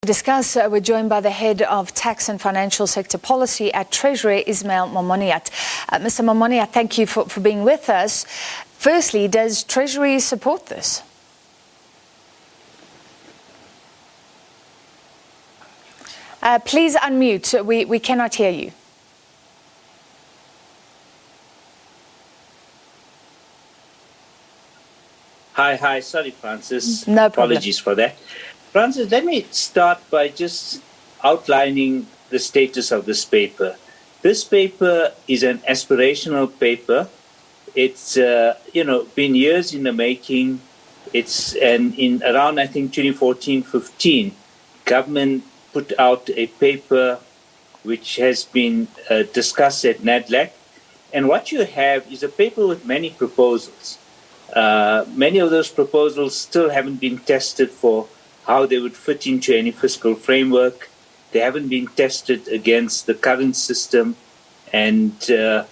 Discuss, we're joined by the head of tax and financial sector policy at Treasury, Ismail Momoniat. Mr. Momoniat, thank you for being with us. Firstly, does Treasury support this? Please unmute. We cannot hear you. Hi. Sorry, Francis. No problem. Apologies for that. Francis, let me start by just outlining the status of this paper. This paper is an aspirational paper. It's been years in the making. In around, I think, 2014-15, government put out a paper which has been discussed at NADLAC. And what you have is a paper with many proposals. Many of those proposals still haven't been tested for how they would fit into any fiscal framework. They haven't been tested against the current system. And so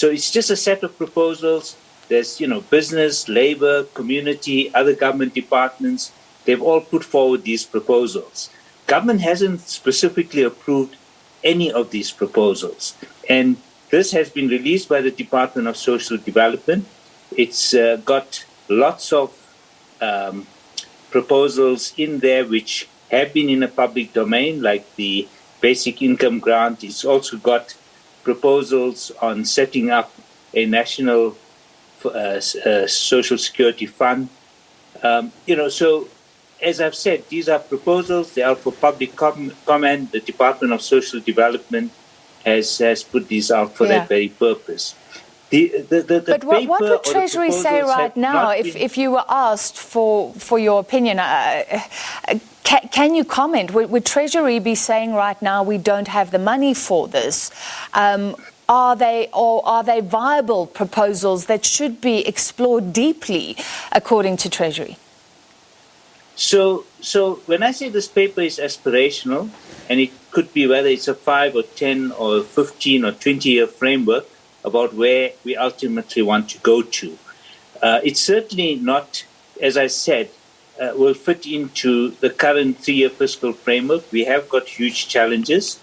it's just a set of proposals. There's, business, labor, community, other government departments. They've all put forward these proposals. Government hasn't specifically approved any of these proposals. And this has been released by the Department of Social Development. It's got lots of proposals in there which have been in the public domain, like the basic income grant. It's also got proposals on setting up a national social security fund. So as I've said, these are proposals. They are for public comment. The Department of Social Development has put these out for that very purpose. But what would Treasury say right now if you were asked for your opinion? Can you comment? Would Treasury be saying right now we don't have the money for this? Are they viable proposals that should be explored deeply, according to Treasury? So when I say this paper is aspirational, and it could be whether it's a 5 or 10 or 15 or 20-year framework about where we ultimately want to go to. It's certainly not, as I said, will fit into the current 3-year fiscal framework. We have got huge challenges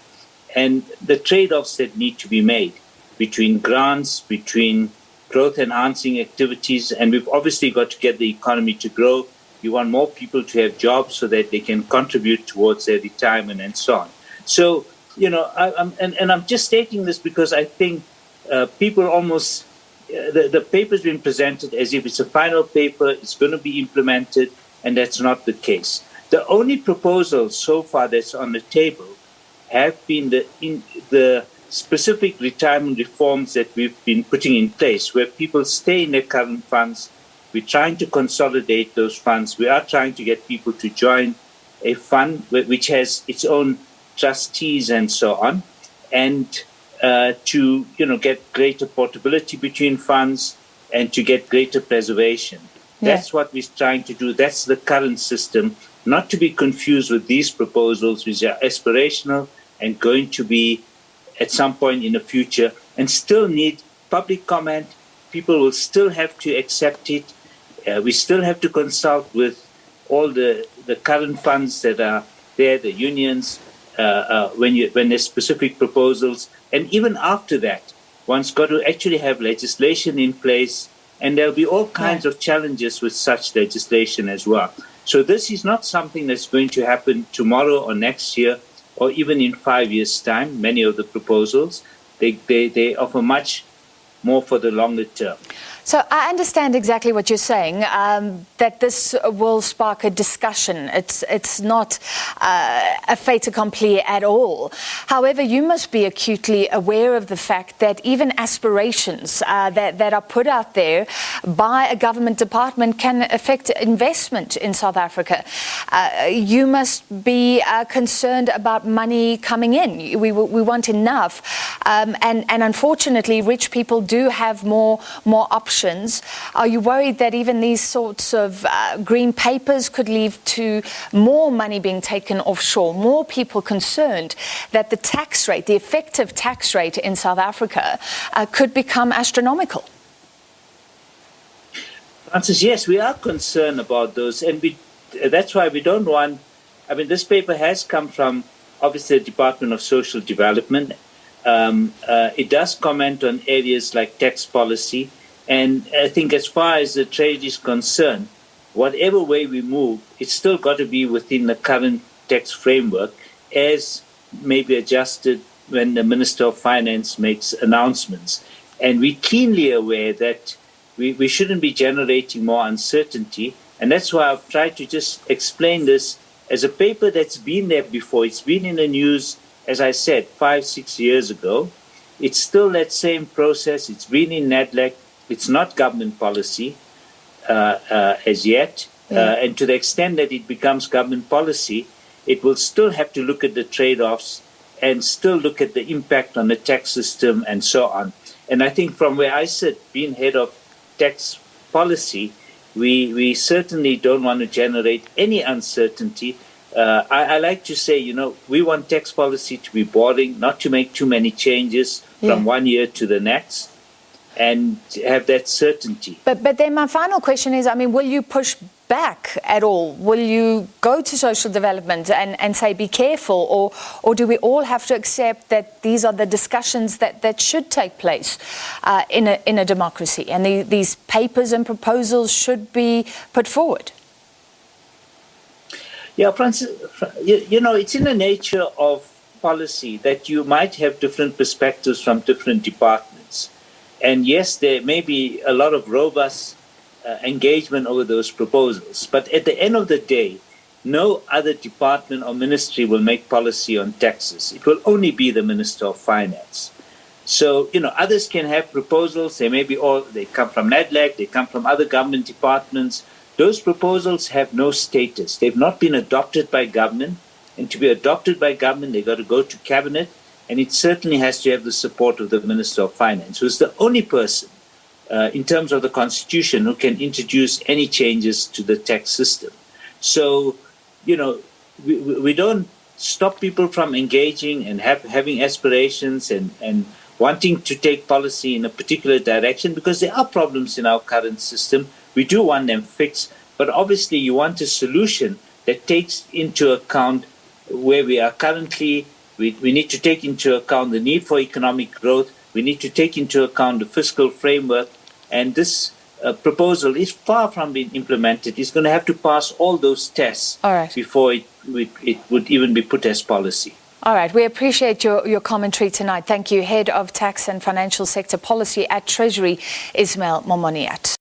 and the trade-offs that need to be made between grants, between growth-enhancing activities, and we've obviously got to get the economy to grow. We want more people to have jobs so that they can contribute towards their retirement and so on. So, I'm just stating this because I think people almost, the paper's been presented as if it's a final paper, it's going to be implemented, and that's not the case. The only proposals so far that's on the table have been the specific retirement reforms that we've been putting in place, where people stay in their current funds. We're trying to consolidate those funds. We are trying to get people to join a fund which has its own trustees and so on, and to get greater portability between funds and to get greater preservation. That's what we're trying to do. That's the current system, not to be confused with these proposals, which are aspirational and going to be at some point in the future and still need public comment. People will still have to accept it. We still have to consult with all the current funds that are there, the unions, when there's specific proposals. And even after that, one's got to actually have legislation in place, and there'll be all kinds of challenges with such legislation as well. So this is not something that's going to happen tomorrow or next year or even in 5 years' time. Many of the proposals, they offer much more for the longer term. So I understand exactly what you're saying, that this will spark a discussion. It's not a fait accompli at all. However, you must be acutely aware of the fact that even aspirations that are put out there by a government department can affect investment in South Africa. You must be concerned about money coming in. We want enough. And unfortunately, rich people do have more options. Are you worried that even these sorts of green papers could lead to more money being taken offshore, more people concerned that the tax rate, the effective tax rate in South Africa could become astronomical? Francis, yes, we are concerned about those, and that's why we don't want I mean, this paper has come from, obviously, the Department of Social Development. It does comment on areas like tax policy. And I think as far as the Treasury is concerned, whatever way we move, it's still got to be within the current tax framework as maybe adjusted when the Minister of Finance makes announcements. And we're keenly aware that we shouldn't be generating more uncertainty. And that's why I've tried to just explain this as a paper that's been there before. It's been in the news, as I said, 5-6 years ago. It's still that same process. It's been in NADLAC. It's not government policy as yet. And to the extent that it becomes government policy, it will still have to look at the trade-offs and still look at the impact on the tax system and so on. And I think from where I sit, being head of tax policy, we certainly don't want to generate any uncertainty. I like to say, we want tax policy to be boring, not to make too many changes from one year to the next, and have that certainty. But then my final question is, will you push back at all? Will you go to social development and say, be careful? Or do we all have to accept that these are the discussions that should take place in a democracy? And these papers and proposals should be put forward? Yeah, Francis, it's in the nature of policy that you might have different perspectives from different departments. And yes, there may be a lot of robust engagement over those proposals. But at the end of the day, no other department or ministry will make policy on taxes. It will only be the Minister of Finance. So, others can have proposals. They come from NADLAC, they come from other government departments. Those proposals have no status. They've not been adopted by government. And to be adopted by government, they've got to go to cabinet. And it certainly has to have the support of the Minister of Finance, who's the only person in terms of the Constitution who can introduce any changes to the tax system. So, we don't stop people from engaging and having aspirations and wanting to take policy in a particular direction, because there are problems in our current system. We do want them fixed, but obviously you want a solution that takes into account where we are currently. We need to take into account the need for economic growth. We need to take into account the fiscal framework. And this proposal is far from being implemented. It's going to have to pass all those tests before it would even be put as policy. All right. We appreciate your commentary tonight. Thank you. Head of Tax and Financial Sector Policy at Treasury, Ismail Momoniat.